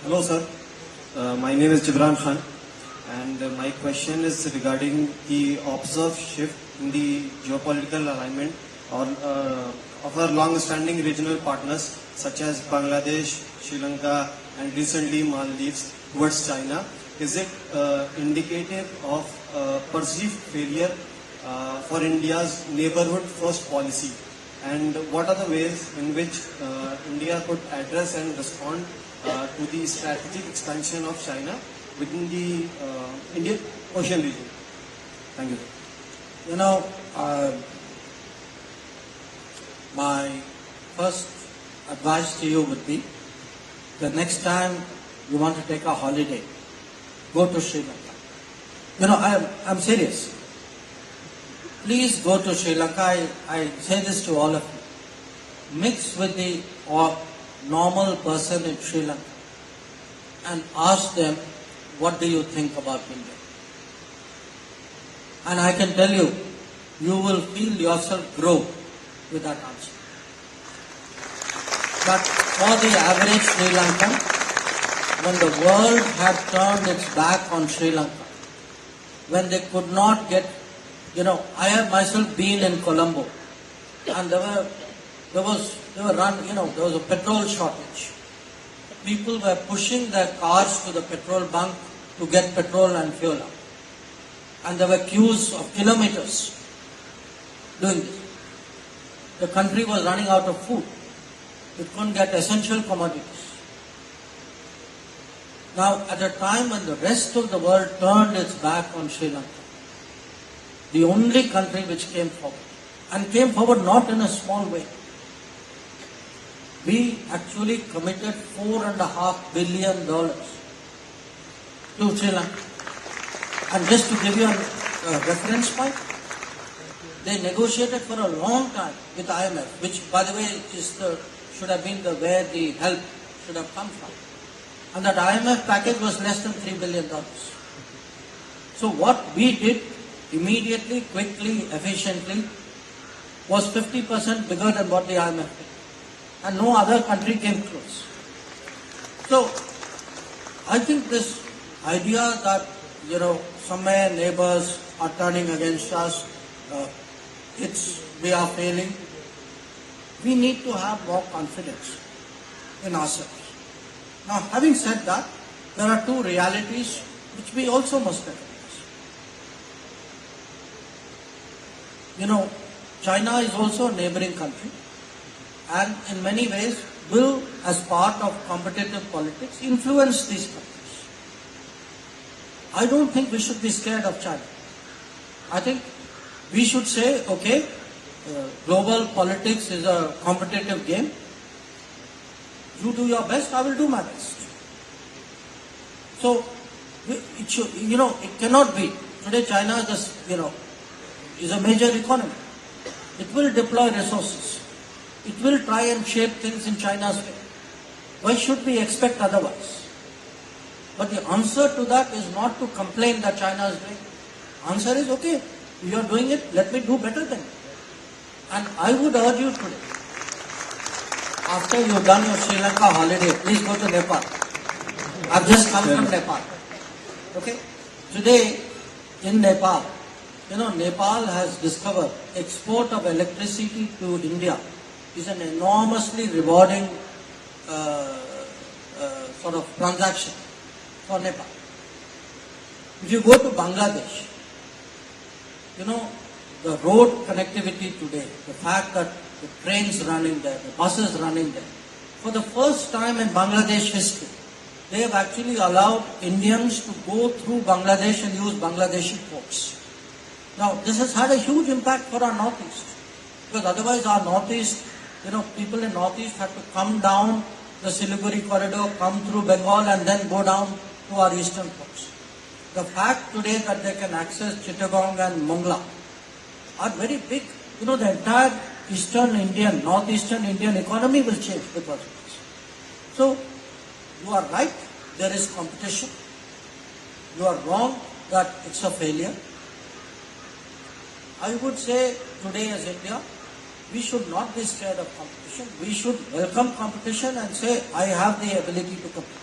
Hello, sir. My name is Jibran Khan, and my question is regarding the observed shift in the geopolitical alignment of our long-standing regional partners such as Bangladesh, Sri Lanka, and recently Maldives towards China. Is it indicative of perceived failure for India's neighborhood first policy? And what are the ways in which India could address and respond to the strategic expansion of China within the Indian Ocean region? Thank you. You know, my first advice to you would be, the next time you want to take a holiday, go to Sri Lanka. You know, I'm serious. Please go to Sri Lanka. I say this to all of you. Mix with the normal person in Sri Lanka and ask them, what do you think about India? And I can tell you, you will feel yourself grow with that answer. But for the average Sri Lankan, when the world had turned its back on Sri Lanka, when they could not get, I have myself been in Colombo, and there was a petrol shortage. People were pushing their cars to the petrol bunk to get petrol and fuel up. And there were queues of kilometers doing this. The country was running out of food. It couldn't get essential commodities. Now, at a time when the rest of the world turned its back on Sri Lanka, the only country which came forward, and came forward not in a small way, we actually committed $4.5 billion to Sri Lanka. And just to give you a reference point, they negotiated for a long time with IMF, which, by the way, should have been where the help should have come from. And that IMF package was less than $3 billion. So what we did immediately, quickly, efficiently was 50% bigger than what the IMF did. And no other country came close. So I think this idea that, somewhere neighbors are turning against us, we are failing. We need to have more confidence in ourselves. Now, having said that, there are two realities which we also must recognize. China is also a neighboring country, and in many ways will, as part of competitive politics, influence these countries. I don't think we should be scared of China. I think we should say, okay, global politics is a competitive game. You do your best, I will do my best. So, it cannot be. Today China is a major economy. It will deploy resources. It will try and shape things in China's way. Why should we expect otherwise? But the answer to that is not to complain that China is doing it. Answer is, okay, you are doing it, let me do better than you. And I would urge you today, after you've done your Sri Lanka holiday, please go to Nepal. I've just come from Nepal. Okay? Today, in Nepal, Nepal has discovered export of electricity to India is an enormously rewarding sort of transaction for Nepal. If you go to Bangladesh, the road connectivity today, the fact that the trains running there, the buses running there, for the first time in Bangladesh history, they have actually allowed Indians to go through Bangladesh and use Bangladeshi ports. Now, this has had a huge impact for our Northeast, because otherwise our Northeast, people in Northeast have to come down the Siliguri corridor, come through Bengal and then go down to our eastern ports. The fact today that they can access Chittagong and Mongla are very big. The entire northeastern Indian economy will change because of this. So, you are right, there is competition. You are wrong that it's a failure. I would say today as India, we should not be scared of competition. We should welcome competition and say, I have the ability to compete.